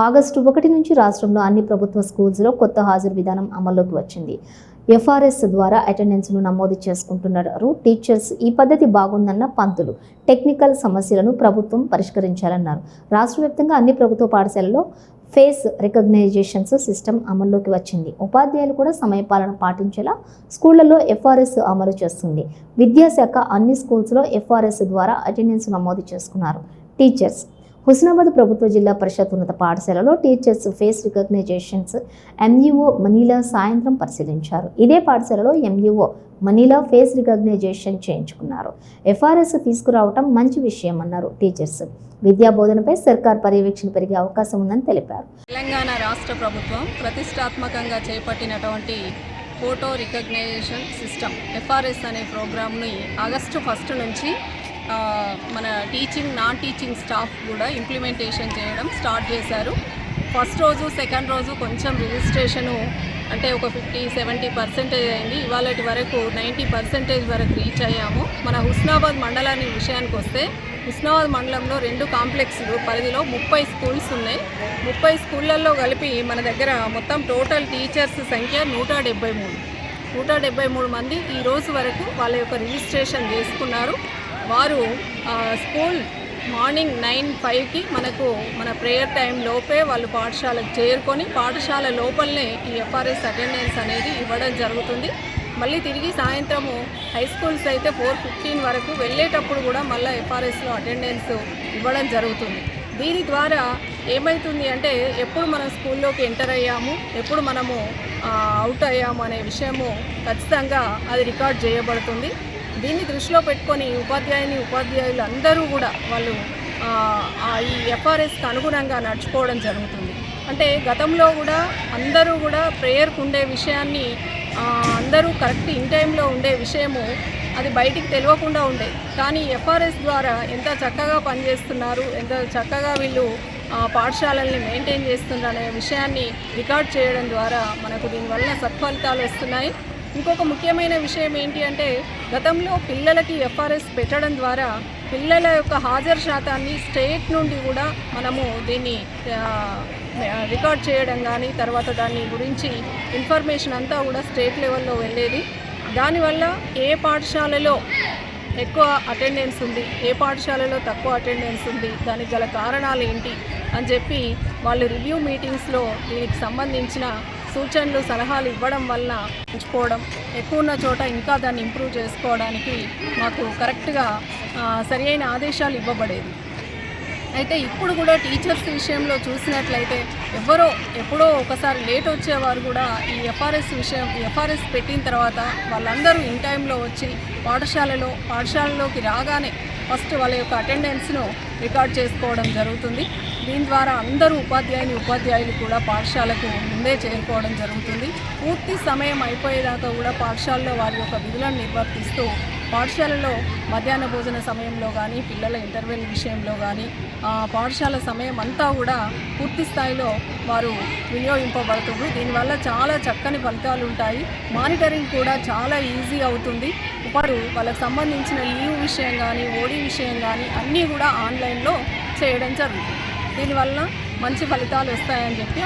August 1 నుంచి రాష్ట్రంలో అన్ని ప్రభుత్వ స్కూల్స్లో కొత్త హాజరు విధానం అమల్లోకి వచ్చింది. ఎఫ్ఆర్ఎస్ ద్వారా అటెండెన్స్ను నమోదు చేసుకుంటున్నారు టీచర్స్. ఈ పద్ధతి బాగుందన్న పంతులు. టెక్నికల్ సమస్యలను ప్రభుత్వం పరిష్కరించాలన్నారు. రాష్ట్ర వ్యాప్తంగా అన్ని ప్రభుత్వ పాఠశాలల్లో ఫేస్ రికగ్నైజేషన్స్ సిస్టమ్ అమల్లోకి వచ్చింది. ఉపాధ్యాయులు కూడా సమయపాలన పాటించేలా స్కూళ్లలో ఎఫ్ఆర్ఎస్ అమలు చేస్తుంది. విద్యాశాఖ అన్ని స్కూల్స్లో ఎఫ్ఆర్ఎస్ ద్వారా అటెండెన్స్ నమోదు చేసుకున్నారు టీచర్స్. హుస్నాబాద్ ప్రభుత్వ జిల్లా పరిషత్ ఉన్నత పాఠశాలలో teachers face recognitions MEO Manila సాయంత్రం పరిశీలించారు. ఇదే పాఠశాలలో ఎంఈఓ మనీలా ఫేస్ రికగ్నైజేషన్ చేయించుకున్నారు. ఎఫ్ఆర్ఎస్ తీసుకురావటం మంచి విషయం అన్నారు టీచర్స్. విద్యా బోధనపై సర్కార్ పర్యవేక్షణ పెరిగే అవకాశం ఉందని తెలిపారు. తెలంగాణ రాష్ట్ర ప్రభుత్వం ప్రతిష్టాత్మకంగా చేపట్టినటువంటి ఫోటో రికగ్నైజేషన్ సిస్టమ్ ఎఫ్ఆర్ఎస్ అనే ప్రోగ్రామ్ని ఆగస్టు 1 నుంచి మన టీచింగ్ నాన్ టీచింగ్ స్టాఫ్ కూడా ఇంప్లిమెంటేషన్ చేయడం స్టార్ట్ చేశారు. ఫస్ట్ రోజు సెకండ్ రోజు కొంచెం రిజిస్ట్రేషను అంటే ఒక 50-70% అయింది. ఇవాళటి వరకు 90% వరకు రీచ్ అయ్యాము. మన హుస్నాబాద్ మండలాన్ని విషయానికి వస్తే హుస్నాబాద్ మండలంలో 2 కాంప్లెక్స్లు పరిధిలో 30 స్కూల్స్ ఉన్నాయి. 30 స్కూళ్ళల్లో కలిపి మన దగ్గర మొత్తం టోటల్ టీచర్స్ సంఖ్య 173 మంది ఈ రోజు వరకు వాళ్ళ యొక్క రిజిస్ట్రేషన్ చేసుకున్నారు. వారు స్కూల్ మార్నింగ్ 9:05కి మన ప్రేయర్ టైం లోపే వాళ్ళు పాఠశాలకు చేరుకొని పాఠశాల లోపలనే ఈ ఎఫ్ఆర్ఎస్ అటెండెన్స్ అనేది ఇవ్వడం జరుగుతుంది. మళ్ళీ తిరిగి సాయంత్రము హై స్కూల్స్ అయితే 4:15 వరకు వెళ్ళేటప్పుడు కూడా మళ్ళీ ఎఫ్ఆర్ఎస్లో అటెండెన్స్ ఇవ్వడం జరుగుతుంది. దీని ద్వారా ఏమవుతుంది అంటే ఎప్పుడు మనం స్కూల్లోకి ఎంటర్ అయ్యాము, ఎప్పుడు మనము అవుట్ అయ్యాము అనే విషయము ఖచ్చితంగా అది రికార్డ్ చేయబడుతుంది. దీన్ని దృష్టిలో పెట్టుకొని ఉపాధ్యాయులు అందరూ కూడా వాళ్ళు ఈ ఎఫ్ఆర్ఎస్కి అనుగుణంగా నడుచుకోవడం జరుగుతుంది. అంటే గతంలో కూడా అందరూ కూడా ప్రేయర్కు ఉండే విషయాన్ని అందరూ కరెక్ట్ ఇన్ టైంలో ఉండే విషయము అది బయటికి తెలియకుండా ఉండేది. కానీ ఎఫ్ఆర్ఎస్ ద్వారా ఎంత చక్కగా పనిచేస్తున్నారు, ఎంత చక్కగా వీళ్ళు పాఠశాలల్ని మెయింటైన్ చేస్తున్నారు అనే విషయాన్ని రికార్డ్ చేయడం ద్వారా మనకు దీనివల్ల సత్ఫలితాలు వస్తున్నాయి. ఇంకొక ముఖ్యమైన విషయం ఏంటి అంటే గతంలో పిల్లలకి ఎఫ్ఆర్ఎస్ పెట్టడం ద్వారా పిల్లల యొక్క హాజరు శాతాన్ని స్టేట్ నుండి కూడా మనము దీన్ని రికార్డ్ చేయడం కానీ తర్వాత దాని గురించి ఇన్ఫర్మేషన్ అంతా కూడా స్టేట్ లెవెల్లో వెళ్ళేది. దానివల్ల ఏ పాఠశాలలో ఎక్కువ అటెండెన్స్ ఉంది, ఏ పాఠశాలలో తక్కువ అటెండెన్స్ ఉంది, దానికి గల కారణాలు ఏంటి అని చెప్పి వాళ్ళు రివ్యూ మీటింగ్స్లో దీనికి సంబంధించిన సూచనలు సలహాలు ఇవ్వడం వల్ల ఉంచుకోవడం, ఎక్కువ ఉన్న చోట ఇంకా దాన్ని ఇంప్రూవ్ చేసుకోవడానికి మాకు కరెక్ట్గా సరి అయిన ఆదేశాలు ఇవ్వబడేది. అయితే ఇప్పుడు కూడా టీచర్స్ విషయంలో చూసినట్లయితే ఎప్పుడో ఒకసారి లేట్ వచ్చేవారు కూడా ఈ ఎఫ్ఆర్ఎస్ పెట్టిన తర్వాత వాళ్ళందరూ ఇన్ టైంలో వచ్చి పాఠశాలలోకి రాగానే ఫస్ట్ వాళ్ళ యొక్క అటెండెన్స్ను రికార్డ్ చేసుకోవడం జరుగుతుంది. దీని ద్వారా అందరూ ఉపాధ్యాయులు కూడా పాఠశాలకు ముందే చేరుకోవడం జరుగుతుంది. పూర్తి సమయం అయిపోయేదాకా కూడా పాఠశాలలో వారి యొక్క విధులను నిర్వర్తిస్తూ పాఠశాలలో మధ్యాహ్న భోజన సమయంలో కానీ పిల్లల ఇంటర్వెల్ విషయంలో కానీ పాఠశాల సమయం అంతా కూడా పూర్తి స్థాయిలో వారు వినియోగింపబడుతుంది. దీనివల్ల చాలా చక్కని ఫలితాలు ఉంటాయి. మానిటరింగ్ కూడా చాలా ఈజీ అవుతుంది. వారు వాళ్ళకి సంబంధించిన లీవ్ విషయం కానీ ఓడీ విషయం కానీ అన్నీ కూడా ఆన్లైన్లో చేయడం జరుగుతుంది. దీనివల్ల మంచి ఫలితాలు వస్తాయని చెప్పి